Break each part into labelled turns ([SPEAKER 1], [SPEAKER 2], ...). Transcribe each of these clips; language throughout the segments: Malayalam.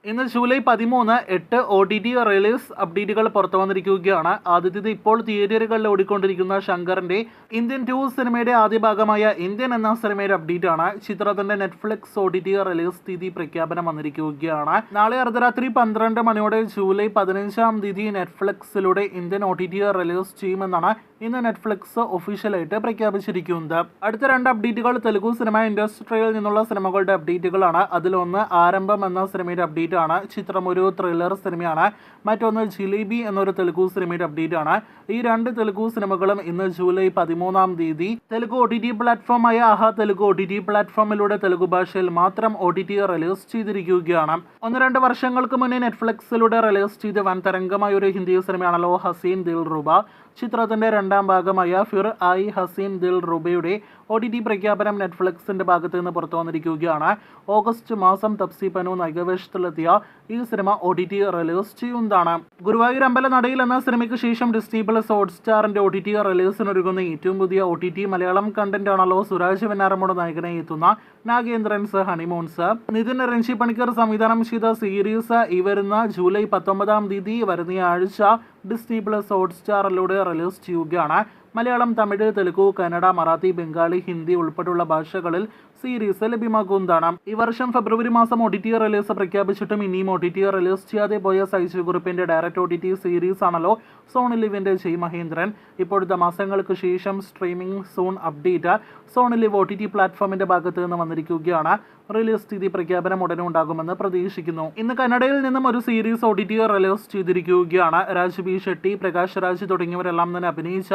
[SPEAKER 1] ഇന്ന് ജൂലൈ 13 8 OTT റിലീസ് അപ്ഡേറ്റുകൾ പുറത്തു വന്നിരിക്കുകയാണ്. ആദ്യത്തേത് ഇപ്പോൾ തിയേറ്ററുകളിൽ ഓടിക്കൊണ്ടിരിക്കുന്ന ശങ്കറിന്റെ ഇന്ത്യൻ 2 സിനിമയുടെ ആദ്യ ഭാഗമായ ഇന്ത്യൻ എന്ന സിനിമയുടെ അപ്ഡേറ്റ് ആണ്. ചിത്രത്തിന്റെ നെറ്റ്ഫ്ലിക്സ് OTT റിലീസ് തീയതി പ്രഖ്യാപനം വന്നിരിക്കുകയാണ്. നാളെ അർദ്ധരാത്രി 12 മണിയോടെ ജൂലൈ 15 തീയതി നെറ്റ്ഫ്ലിക്സിലൂടെ ഇന്ത്യൻ OTT റിലീസ് ചെയ്യുമെന്നാണ് ഇന്ന് നെറ്റ്ഫ്ലിക്സ് ഒഫീഷ്യലായിട്ട് പ്രഖ്യാപിച്ചിരിക്കുന്നത്. അടുത്ത 2 അപ്ഡേറ്റുകൾ തെലുഗു സിനിമ ഇൻഡസ്ട്രിയിൽ നിന്നുള്ള സിനിമകളുടെ അപ്ഡേറ്റുകളാണ്. അതിലൊന്ന് ആരംഭം എന്ന സിനിമയുടെ അപ്ഡേറ്റ് ആണ്. ചിത്രം ഒരു ത്രില്ലർ സിനിമയാണ്. മറ്റൊന്ന് ജിലേബി എന്നൊരു തെലുഗു സിനിമയുടെ അപ്ഡേറ്റ് ആണ്. ഈ 2 തെലുഗു സിനിമകളും ഇന്ന് ജൂലൈ 13 തീയതി തെലുഗു OTT പ്ലാറ്റ്ഫോമായ ആഹാ തെലുഗു OTT പ്ലാറ്റ്ഫോമിലൂടെ തെലുഗു ഭാഷയിൽ മാത്രം OTT റിലീസ് ചെയ്തിരിക്കുകയാണ്. 1-2 വർഷങ്ങൾക്ക് മുന്നേ നെറ്റ്ഫ്ലിക്സിലൂടെ റിലീസ് ചെയ്ത വൻ തരംഗമായ ഒരു ഹിന്ദി സിനിമയാണല്ലോ ഹസീൻ ദിൽ റുബ. ചിത്രത്തിന്റെ 2ാം ഭാഗമായ ഫിർ ആയി ഹസീൻ ദിൽ റുബയുടെ OTT പ്രഖ്യാപനം നെറ്റ്ഫ്ലിക്സിന്റെ ഭാഗത്ത് നിന്ന് പുറത്തു വന്നിരിക്കുകയാണ്. ഓഗസ്റ്റ് മാസം തപ്സി പനു നായകവേഷത്തിലെത്തിയ ഈ സിനിമ OTT റിലീസ് ചെയ്യുന്നതാണ്. ഗുരുവായൂർ അമ്പലനടയിൽ എന്ന സിനിമയ്ക്ക് ശേഷം ഡിസ്നി പ്ലസ് ഹോട്ട്സ്റ്റാറിന്റെ OTT റിലീസിനൊരുങ്ങുന്ന ഏറ്റവും പുതിയ OTT മലയാളം കണ്ടന്റ് ആണല്ലോ സുരാജ് വെഞ്ഞാറമ്മൂട് നായകനായി എത്തുന്ന നാഗേന്ദ്രൻസ് ഹണിമൂൺസ്. നിതിൻ രഞ്ജി പണിക്കർ സംവിധാനം ചെയ്ത സീരീസ് ഈ വരുന്ന ജൂലൈ 19 തീയതി വരുന്ന ആഴ്ച ഡിസ്നി പ്ലസ് ഹോട്ട്സ്റ്റാറിലൂടെ റിലീസ് ചെയ്യുകയാണ്. മലയാളം, തമിഴ്, തെലുഗു, കന്നഡ, മറാത്തി, ബംഗാളി, ഹിന്ദി ഉൾപ്പെടെയുള്ള ഭാഷകളിൽ സീരീസ് ലഭ്യമാകുന്നതാണ്. ഈ വർഷം ഫെബ്രുവരി മാസം OTT റിലീസ് പ്രഖ്യാപിച്ചിട്ടും ഇനിയും OTT റിലീസ് ചെയ്യാതെ പോയ സൈജു ഗ്രൂപ്പിന്റെ ഡയറക്റ്റ് OTT സീരീസ് ആണല്ലോ സോണി ലിവിന്റെ ജയ് മഹേന്ദ്രൻ. ഇപ്പോഴത്തെ മാസങ്ങൾക്ക് ശേഷം streaming soon update Sony Liv OTT പ്ലാറ്റ്ഫോമിന്റെ ഭാഗത്ത് നിന്ന് വന്നിരിക്കുകയാണ്. റിലീസ് തീയതി പ്രഖ്യാപനം ഉടനെ ഉണ്ടാകുമെന്ന് പ്രതീക്ഷിക്കുന്നു. ഇന്ന് കന്നഡയിൽ നിന്നും ഒരു സീരീസ് OTT റിലീസ് ചെയ്തിരിക്കുകയാണ്. രാജ് ബി ഷെട്ടി, പ്രകാശ് രാജ് തുടങ്ങിയവരെല്ലാം തന്നെ അഭിനയിച്ച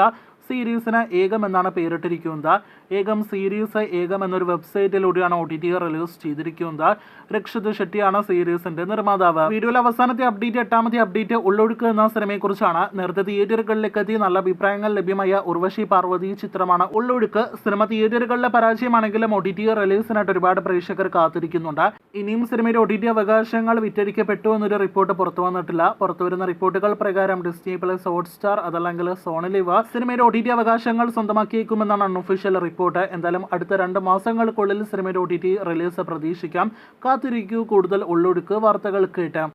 [SPEAKER 1] സീരീസിന് ഏകം എന്നാണ് പേരിട്ടിരിക്കുന്നത്. ഏകം സീരീസ് ഏകം എന്നൊരു വെബ്സൈറ്റിലൂടെയാണ് OTT റിലീസ് ചെയ്തിരിക്കുന്നത്. രക്ഷിത് ഷെട്ടിയാണ് സീരീസിന്റെ നിർമ്മാതാവ്. വീഡിയോയിലെ അവസാനത്തെ അപ്ഡേറ്റ് 8ാമത്തെ അപ്ഡേറ്റ് ഉള്ളൊഴുക്ക് എന്ന സിനിമയെക്കുറിച്ചാണ്. നേരത്തെ തിയേറ്ററുകളിലേക്ക് എത്തി നല്ല അഭിപ്രായങ്ങൾ ലഭ്യമായ ഉർവശി പാർവതി ചിത്രമാണ് ഉള്ളൊഴുക്ക്. സിനിമ തിയേറ്ററുകളിലെ പരാജയമാണെങ്കിലും OTT റിലീസിനായിട്ട് ഒരുപാട് പ്രേക്ഷകർ കാത്തിരിക്കുന്നുണ്ട്. ഇനിയും സിനിമയുടെ OTT അവകാശങ്ങൾ വിറ്റഴിക്കപ്പെട്ടു എന്നൊരു റിപ്പോർട്ട് പുറത്തു വന്നിട്ടില്ല. പുറത്തുവരുന്ന റിപ്പോർട്ടുകൾ പ്രകാരം ഡിസ്നി പ്ലസ് ഹോട്ട്സ്റ്റാർ അതല്ലെങ്കിൽ സോണി ലിവ് സിനിമയുടെ OTT അവകാശങ്ങൾ സ്വന്തമാക്കിയേക്കുമെന്നാണ് അൺഒഫീഷ്യൽ റിപ്പോർട്ട്. എന്തായാലും അടുത്ത 2 മാസങ്ങൾക്കുള്ളിൽ സിനിമയുടെ OTT റിലീസ് പ്രതീക്ഷിക്കാം. കാത്തിരിക്കൂ കൂടുതൽ ഉള്ളൊഴുക്ക് വാർത്തകൾ കേട്ടാം.